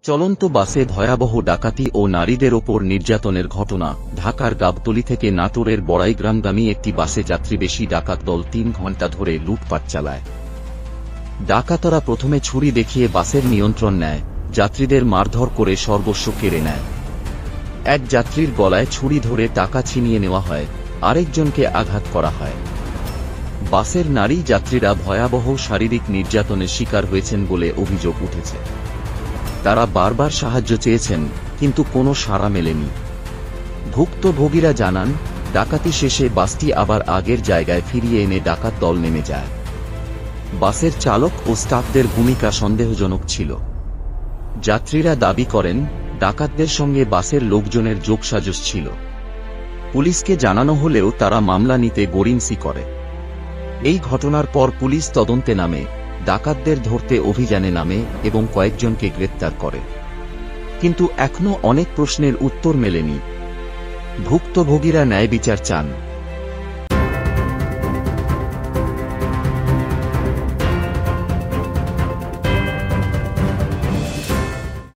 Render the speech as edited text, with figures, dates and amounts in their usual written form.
চলন্ত বাসে ভয়াবহ ডাকাতি ও নারীদের ওপর নির্যাতনের ঘটনা। ঢাকার গাবতলী থেকে নাটোরের বড়াইগ্রামগামী একটি বাসে যাত্রীবেশী ডাকাত দল ৩ ঘণ্টা ধরে লুটপাট চালায়। ডাকাতরা প্রথমে ছুরি দেখিয়ে বাসের নিয়ন্ত্রণ নেয়, যাত্রীদের মারধর করে সর্বস্ব কেড়ে নেয়। এক যাত্রীর গলায় ছুরি ধরে টাকা ছিনিয়ে নেওয়া হয়, আরেকজনকে আঘাত করা হয়। বাসের নারী যাত্রীরা ভয়াবহ শারীরিক নির্যাতনের শিকার হয়েছেন বলে অভিযোগ উঠেছে। তারা বারবার সাহায্য চেয়েছেন, কিন্তু কোনো সাড়া মেলেনি। ভুক্তভোগীরা জানান, ডাকাতি শেষে বাসটি আবার আগের জায়গায় ফিরিয়ে এনে ডাকাত দল নেমে যায়। বাসের চালক ও স্টাফদের ভূমিকা সন্দেহজনক ছিল। যাত্রীরা দাবি করেন, ডাকাতদের সঙ্গে বাসের লোকজনের যোগসাজশ ছিল। পুলিশকে জানানো হলেও তারা মামলা নিতে গড়িমসি করে। এই ঘটনার পর পুলিশ তদন্তে নামে, ডাকাতদের ধরতে অভিযানে নামে এবং কয়েকজনকে গ্রেপ্তার করে। কিন্তু এখনো অনেক প্রশ্নের উত্তর মেলেনি। ভুক্তভোগীরা ন্যায় বিচার চান।